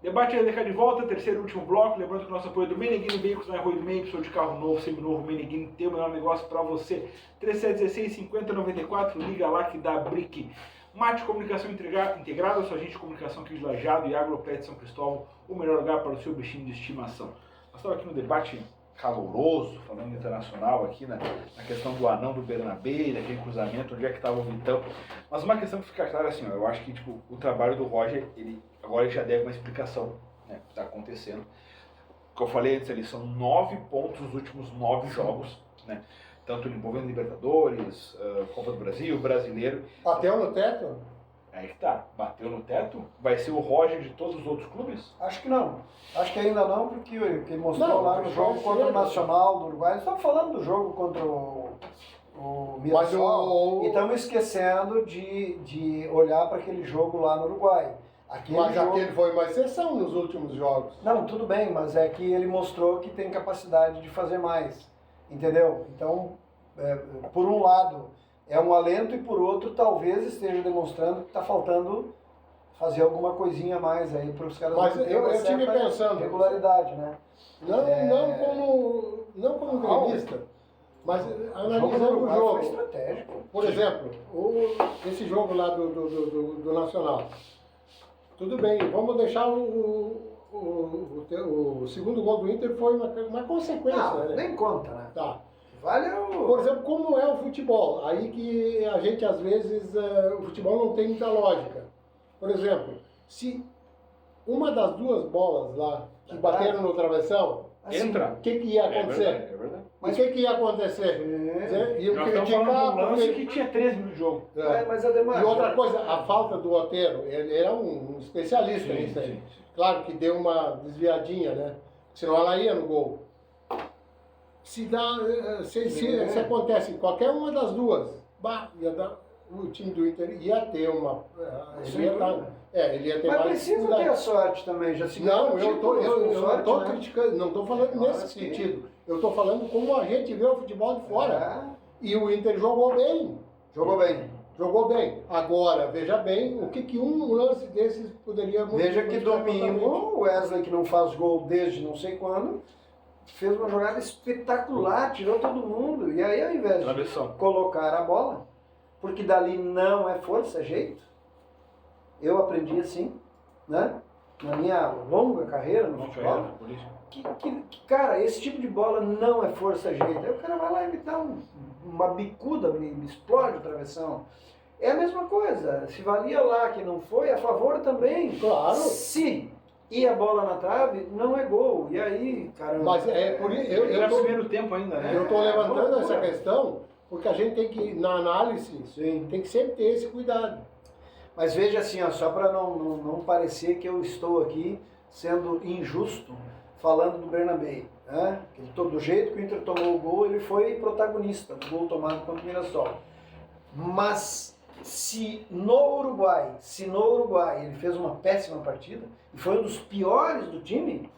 Debate LDK de volta, terceiro e último bloco. Lembrando que o nosso apoio é do Meneghino Veículos na Rua do Meio, precisou de carro novo, seminovo, Meneghino tem o melhor negócio para você. 3716-5094, liga lá que dá brique. Mate Comunicação Integrada, sua agente de comunicação aqui de Lajeado e Agropet São Cristóvão, o melhor lugar para o seu bichinho de estimação. Nós estamos aqui no debate caloroso, falando internacional aqui na questão do anão do Bernabé, daquele cruzamento, onde é que estava o Vitão. Mas uma questão que fica clara assim, ó, eu acho que tipo, o trabalho do Roger, agora ele já deve uma explicação, né, que está acontecendo. O que eu falei antes ali, são 9 pontos nos últimos 9 jogos, né? Tanto envolvendo Libertadores, Copa do Brasil, Brasileiro. Bateu no teto? Aí que tá, bateu no teto? Vai ser o Roger de todos os outros clubes? Acho que não. Acho que ainda não, porque ele mostrou Não, lá no jogo contra o Nacional do Uruguai. Estamos falando do jogo contra o Mirassol e estamos esquecendo de olhar para aquele jogo lá no Uruguai. Aquele foi uma exceção nos últimos jogos. Não, tudo bem, mas é que ele mostrou que tem capacidade de fazer mais. Entendeu? Então, por um lado, é um alento e por outro, talvez esteja demonstrando que está faltando fazer alguma coisinha a mais aí para os caras. Mas eu estive pensando. Regularidade, né? Não como gremista, mas analisando o Foi jogo. estratégico. Por exemplo, esse jogo lá do Nacional. Tudo bem, vamos deixar o segundo gol do Inter foi uma consequência. Não, né? nem conta, né? Tá. Vale Por exemplo, como é o futebol? Aí que a gente, às vezes, o futebol não tem muita lógica. Por exemplo, se uma das duas bolas lá que bateram no travessão, assim, entra. o que ia acontecer? É verdade. Mas o que ia acontecer? E Nós estamos falando de um lance que tinha 3 minutos de jogo. Mas Ademar, E outra coisa, a falta do Otero, ele era um especialista Sim, nisso aí. sim. Claro que deu uma desviadinha, né? Senão ela ia no gol. Se acontece em qualquer uma das duas, o time do Inter ia ter uma. Ele ia ter mas mais precisa dificuldade. ter a sorte também, já se Não, eu não estou né? criticando, não estou falando nesse sentido. Eu estou falando como a gente vê o futebol de fora. E o Inter jogou bem. Jogou bem. Jogou bem. Agora, veja bem, o que um lance desses poderia modificar. Veja que domingo o Wesley, que não faz gol desde não sei quando, fez uma jogada espetacular, tirou todo mundo. E aí, ao invés de colocar a bola, porque dali não é força, é jeito. Eu aprendi assim, né? Na minha longa carreira no futebol. Cara, esse tipo de bola não é força, é jeito. Aí o cara vai lá e me dá uma bicuda, me explode o travessão. É a mesma coisa. Se valia lá que não foi, a favor também. Claro. Se e a bola na trave, não é gol. E aí, caramba. Mas é por isso. Eu tô primeiro tempo ainda, né? Eu estou levantando essa questão porque a gente tem que, na análise, tem que sempre ter esse cuidado. Mas veja assim, ó, só para não parecer que eu estou aqui sendo injusto falando do Bernabé. Né? Do jeito que o Inter tomou o gol, ele foi protagonista do gol tomado contra o Mirassol. Mas se no Uruguai ele fez uma péssima partida e foi um dos piores do time,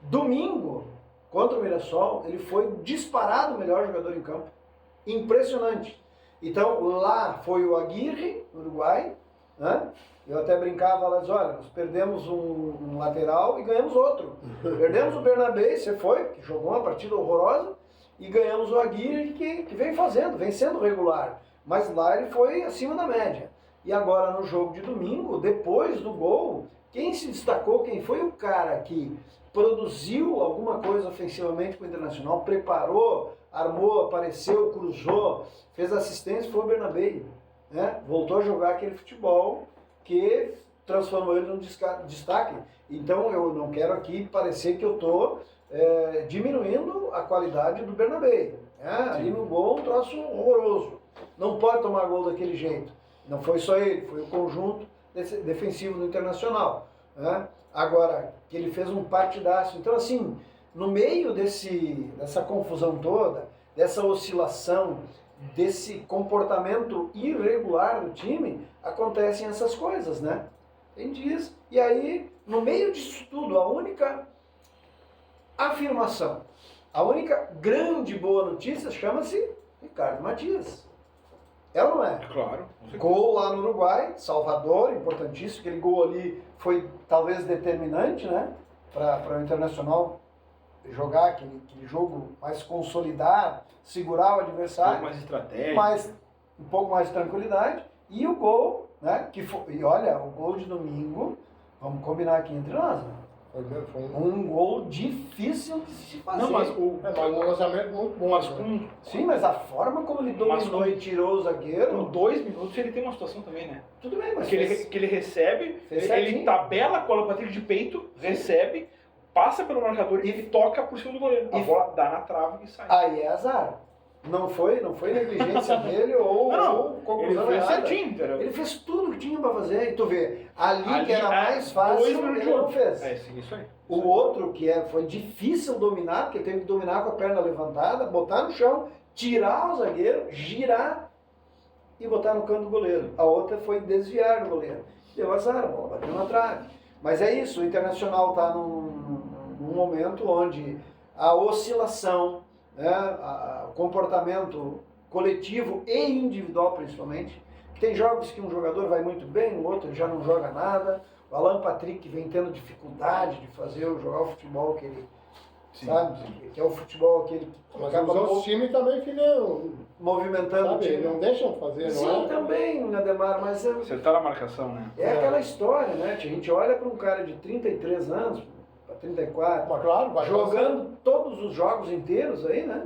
domingo, contra o Mirassol, ele foi disparado o melhor jogador em campo. Impressionante. Então lá foi o Aguirre, Uruguai, né? Eu até brincava lá, olha, nós perdemos um lateral e ganhamos outro. Perdemos o Bernabé, você foi, que jogou uma partida horrorosa, e ganhamos o Aguirre, que vem sendo regular. Mas lá ele foi acima da média. E agora no jogo de domingo, depois do gol, quem se destacou, quem foi o cara que produziu alguma coisa ofensivamente para o Internacional, preparou, armou, apareceu, cruzou, fez assistência, foi o Bernabé. Né? Voltou a jogar aquele futebol que transformou ele num destaque. Então eu não quero aqui parecer que eu estou diminuindo a qualidade do Bernabé. Ali no gol um troço horroroso. Não pode tomar gol daquele jeito. Não foi só ele, foi o conjunto defensivo do Internacional. Né? Agora, que ele fez um partidaço. Então assim, no meio dessa confusão toda, dessa oscilação, desse comportamento irregular do time, acontecem essas coisas, né? Tem dias. E aí, no meio disso tudo, a única afirmação, a única grande boa notícia chama-se Ricardo Matias. É ou não é? Claro. Com certeza. Gol lá no Uruguai, Salvador, importantíssimo. Aquele gol ali foi talvez determinante, né? Para o Internacional jogar aquele jogo mais consolidar, segurar o Um adversário, pouco mais estratégia. mais, um pouco mais de tranquilidade. E o gol, né? E olha, o gol de domingo, vamos combinar aqui entre nós, né? Foi Um gol difícil de se fazer. Não, mas o. mas um lançamento muito bom. Mas né? Sim, mas a forma como ele Mas dominou e tirou o zagueiro, com 2 minutos ele tem uma situação também, né? tudo bem, mas Que ele, fez- que ele recebe, fez ele certinho. tabela, cola para de peito, recebe, passa pelo marcador e ele toca por cima do goleiro. A E- bola dá na trave e sai. Aí é azar. Não foi negligência dele ou Ele conclusão fez errada. certinho, entendeu? Ele fez tudo o que tinha pra fazer. E tu vê, ali que era é mais fácil, 2 minutos ele de jogo. não fez. É, sim, isso aí. O outro, foi difícil dominar, porque teve que dominar com a perna levantada, botar no chão, tirar o zagueiro, girar e botar no canto do goleiro. A outra foi desviar do goleiro. Deu azar, a bola bateu na trave. Mas é isso, o Internacional está num momento onde a oscilação, né, o comportamento coletivo e individual principalmente, que tem jogos que um jogador vai muito bem, o outro já não joga nada. O Alan Patrick vem tendo dificuldade de jogar o futebol que ele Sim, sabe, sim. que é o futebol que ele Mas acaba os outros times também ficam, movimentando o sabe, time. não deixam fazer, Sim, não é? também, Ademar, mas Você tá na marcação, né? é aquela história, né? A gente olha para um cara de 33 anos, para 34, Mas claro, vai jogando todos os jogos inteiros aí, né?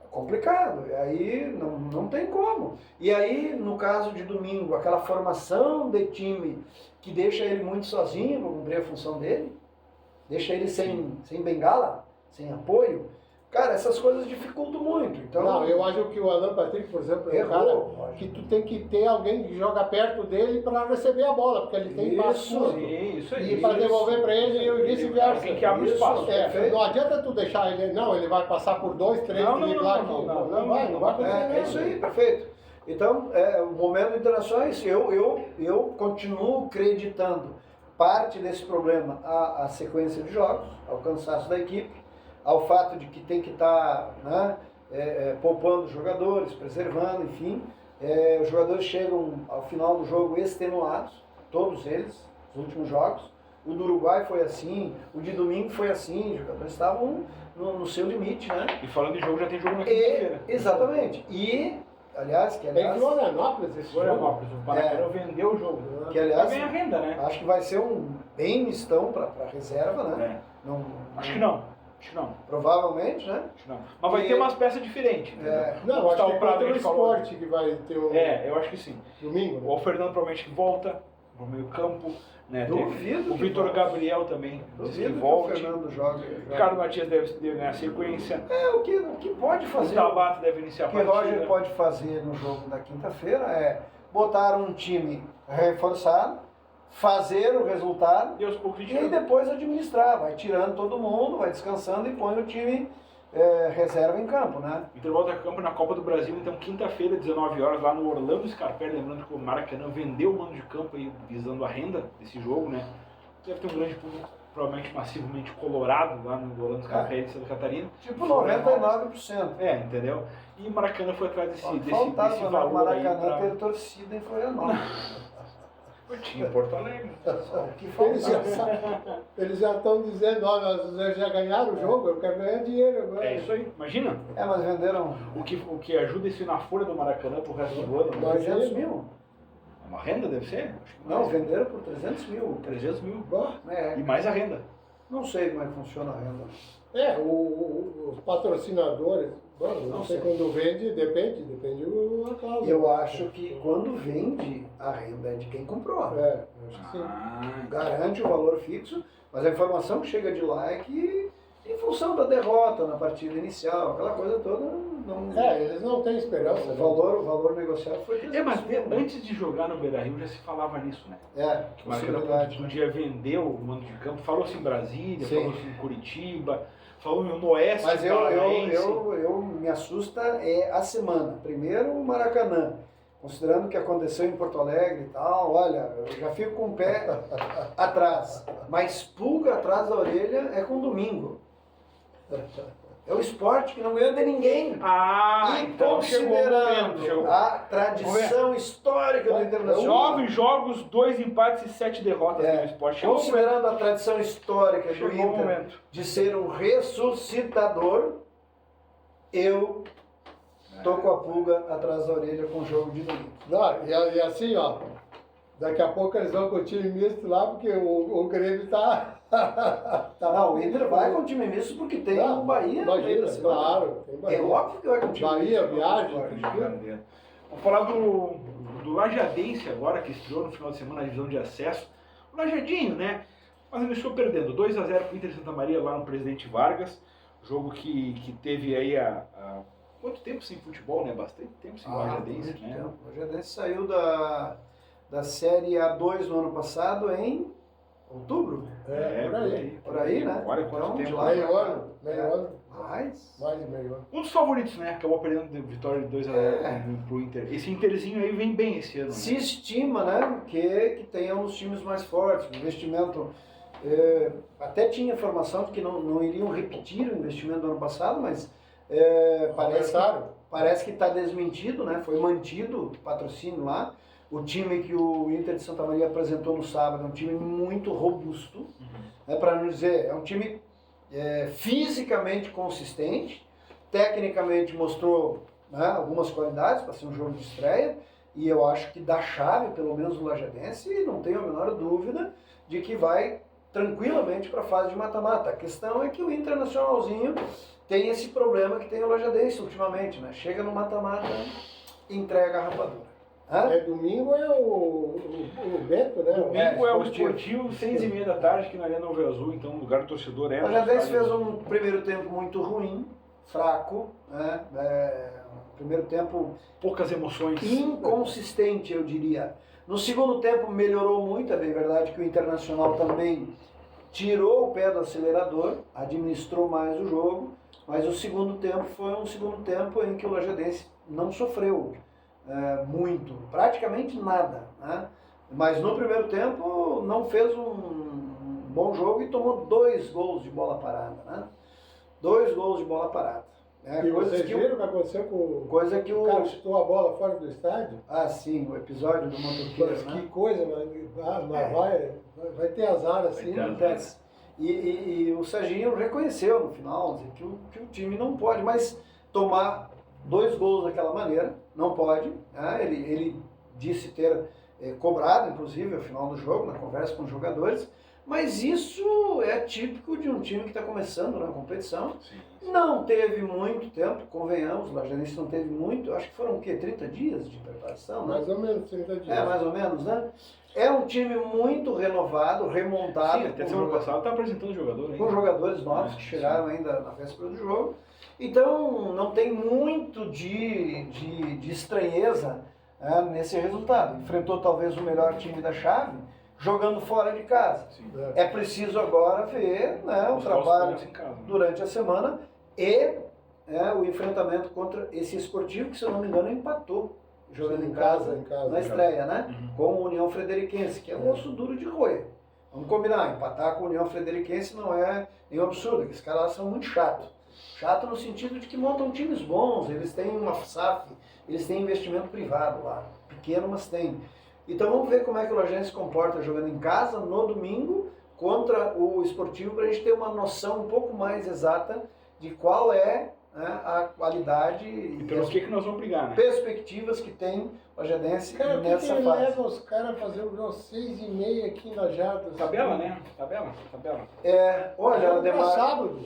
É complicado. E aí não tem como. E aí, no caso de domingo, aquela formação de time que deixa ele muito sozinho para cumprir a função dele, deixa ele sem bengala, sem apoio. Cara, essas coisas dificultam muito. Então, Não, eu acho que o Alan Patrick, por exemplo, é um errou, cara lógico. que tu tem que ter alguém que joga perto dele para receber a bola, porque ele tem passe Isso, curto. Sim, isso aí. E para devolver para ele e vice-versa. Alguém que abre Isso, espaço. perfeito. Não adianta tu deixar ele, não, ele vai passar por 2, 3 Não, não, driblar não, aqui. não, Não, não, vai, não, não vai acontecer nada. É isso aí, perfeito. Então, o momento internacional é isso. Eu continuo acreditando parte desse problema à sequência de jogos, ao cansaço da equipe, ao fato de que tem que estar poupando os jogadores, preservando, enfim. Os jogadores chegam ao final do jogo extenuados, todos eles, os últimos jogos. O do Uruguai foi assim, o de domingo foi assim, os jogadores estavam no seu limite, né? E falando em jogo, já tem jogo na quinta-feira. Exatamente. E, aliás, Tem Florianópolis esse jogo. Florianópolis, o Paraná vendeu o jogo. que aliás, Vai ganhar renda, né? acho que vai ser um bem mistão para reserva, né? É. Não, Acho que não. Acho que não. provavelmente, né? Acho que não. Mas vai E- ter umas peças diferentes. entendeu? Não, Gustavo acho que Prado, contra a o gente falou. esporte que vai ter o Eu acho que sim. domingo. Né? O Fernando provavelmente que volta pro meio campo. Né? Duvido O que Vitor volte. Gabriel também diz que Duvido que o volte. Fernando jogue. Ricardo Matias deve ganhar sequência. O que pode O fazer, Tabata deve iniciar o a que partida. Roger pode fazer no jogo da quinta-feira é botar um time reforçado, fazer o resultado E aos poucos a gente e aí depois administrar. Vai tirando todo mundo, vai descansando e põe o time reserva em campo, né? Vitor volta a campo na Copa do Brasil, então quinta-feira, 19 horas, lá no Orlando Scarpelli, lembrando que o Maracanã vendeu o mando de campo aí, visando a renda desse jogo, né? Deve ter um grande público, provavelmente massivamente colorado lá no Orlando Scarpelli de Santa Catarina. Tipo 99%. Entendeu? E o Maracanã foi atrás desse Faltava desse no valor aí Maracanã pra... ter torcida em Florianópolis. Eu tinha em Porto Alegre. Só o que Eles já estão dizendo, ó, nós já ganharam o jogo, eu quero ganhar dinheiro agora. É isso aí, imagina. Mas venderam O que ajuda isso na folha do Maracanã pro resto do ano. Mas 300 mil. Uma renda deve ser? Acho que Não, mais. venderam por 300 mil. 300 mil. Bah, E mais a renda. Não sei como é que funciona a renda. os patrocinadores, bom, não sei sei. quando vende, depende do causa. Eu acho que quando vende, a renda é de quem comprou. É, eu acho que sim. Garante o valor fixo, mas a informação que chega de lá é que, em função da derrota na partida inicial, aquela coisa toda, não. Eles não têm esperança. O né? valor negociado foi 300 Mas mil. antes de jogar no Beira-Rio já se falava nisso, né? Que o Maracanã Possibilidade. podia vender o mando de campo. Falou-se em Brasília, Sim. falou-se em Curitiba, falou no Oeste Mas Paranaense. eu me assusta a semana. Primeiro o Maracanã, considerando o que aconteceu em Porto Alegre e tal, olha, eu já fico com o pé atrás. Mas pulga atrás da orelha é com domingo. É o esporte que não ganhou de ninguém. Ah, E então chegou o considerando momento. Chegou. a tradição histórica do Internacional, 9 jogos, 2 empates e 7 derrotas no esporte. Chegou o momento. considerando a tradição histórica do Chegou o Inter momento. de ser um ressuscitador, eu tô com a pulga atrás da orelha com o jogo de domingo. Não, e assim, ó, daqui a pouco eles vão com o time misto lá, porque o Grêmio tá... Não, o Inter vai com o time misto porque tem o Bahia no meio Imagina, da semana. claro. Tem Bahia. É óbvio que vai com o time Bahia, misto. viagem. Vamos falar do Lajadense agora, que estreou no final de semana na divisão de acesso. O Lajadinho, né? Mas ele estou perdendo 2-0 para o Inter de Santa Maria lá no Presidente Vargas. Jogo que teve aí quanto tempo sem futebol, né? Bastante tempo sem Lajadense, né? Tempo. O Lajadense saiu da Série A2 no ano passado em outubro. Por aí, né? Olha quanto Então, tempo. de lá Meio ano, meio ano. Mais. Mais de meio ano. Um dos favoritos, né? Acabou perdendo de vitória de 2-0 pro Inter. Esse Interzinho aí vem bem esse ano. Se Né? estima, né, que tenha um dos times mais fortes. O investimento, até tinha informação de que não iriam repetir o investimento do ano passado, mas parece que está desmentido, né? Foi mantido o patrocínio lá. O time que o Inter de Santa Maria apresentou no sábado é um time muito robusto, para não dizer, é um time fisicamente consistente, tecnicamente mostrou, né, algumas qualidades para ser um jogo de estreia, e eu acho que da chave, pelo menos o Lajadense, não tenho a menor dúvida de que vai tranquilamente para a fase de mata-mata. A questão é que o Internacionalzinho tem esse problema que tem o Lajadense ultimamente, né? Chega no mata-mata, entrega a rapadura. Domingo é o Bento, né? Domingo é o esportivo. esportivo, 6h30 da tarde, aqui na Arena Nova Azul, então o lugar do torcedor é... O Lajadense fez um primeiro tempo muito ruim, fraco, né? Primeiro tempo poucas emoções. inconsistente, eu diria. No segundo tempo melhorou muito, é bem verdade que o Internacional também tirou o pé do acelerador, administrou mais o jogo, mas o segundo tempo foi um segundo tempo em que o Lajadense não sofreu muito, praticamente nada, né? Mas no primeiro tempo não fez um bom jogo e tomou 2 gols de bola parada, né? 2 gols de bola parada. E vocês viram o que aconteceu com o cara chutou a bola fora do estádio? Ah, sim, o episódio do motoqueiro, Mas né? que coisa, mas vai ter azar assim. Acontece. E o Serginho reconheceu no final que o time não pode mais tomar 2 gols daquela maneira, não pode. Né? Ele disse ter cobrado, inclusive, ao final do jogo, na conversa com os jogadores, mas isso é típico de um time que está começando na competição. Sim. Não teve muito tempo, convenhamos, o Lajadense não teve muito, acho que foram o quê? 30 dias de preparação, né? Mais ou menos 30 dias. Mais ou menos, né? É um time muito renovado, remontado. Sim, até semana passada está apresentando jogador ainda. Com jogadores novos que chegaram ainda na véspera do jogo. Então, não tem muito de estranheza nesse resultado. Enfrentou talvez o melhor time da chave, jogando fora de casa. Sim. É preciso agora ver, né, o trabalho em casa, né? durante a semana e o enfrentamento contra esse Esportivo, que se eu não me engano empatou jogando em casa na estreia, né? Com o União Frederiquense, que é um osso duro de roer. Vamos combinar, empatar com a União Frederiquense não é nenhum absurdo, esses caras lá são muito chatos. Chato no sentido de que montam times bons, eles têm uma SAF, eles têm investimento privado lá, pequeno, mas tem. Então vamos ver como é que o Lajadense se comporta jogando em casa no domingo contra o Esportivo, para a gente ter uma noção um pouco mais exata de qual é a qualidade e pelo que nós vamos brigar, né? Perspectivas que tem o Lajadense nessa que fase. leva os caras a fazer o jogo 6h30 aqui em Lajados? Tabela, né? Tabela. Olha, Ademar, sábado.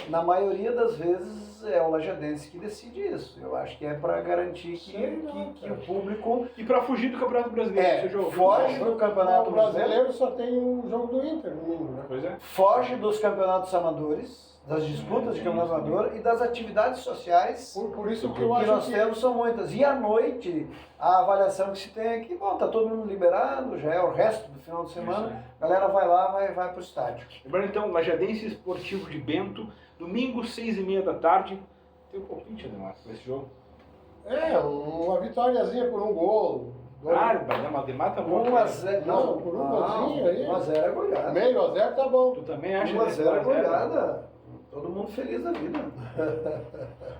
Na maioria das vezes é o Lajadense que decide isso. Eu acho que é para garantir que o público... E para fugir do Campeonato Brasileiro. Foge do Campeonato Brasileiro, só tem o jogo do Inter no domingo, né? Pois é. Foge dos campeonatos amadores, das disputas de campeonato amador e das atividades sociais Por isso que eu que acho nós temos são muitas. E à noite, a avaliação que se tem é que, tá todo mundo liberado, já é o resto do final de semana, a galera vai lá, vai para o estádio. Lembrando então, Lajadense Esportivo de Bento, domingo, 6h30 da tarde. Tem um palpite, Ademar, para esse jogo? Uma vitóriazinha por 1 gol. Mas demata muito. 1-0. Não, por um golzinho aí. 1-0 é goleada. Meio a 0 tá bom. Tu também acha 1-0 é goleada. Todo mundo feliz da vida.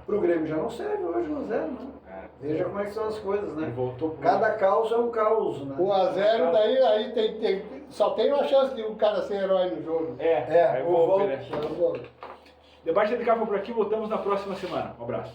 Pro Grêmio já não serve hoje 1 a 0, né? Veja como é que são as coisas, né? Ele voltou pro... Cada caos é um caos, né? 1 a 0, daí aí só tem uma chance de o cara ser herói no jogo. É, aí o Volpe, Volpe. né? Debate de Cá foi por aqui, voltamos na próxima semana. Um abraço.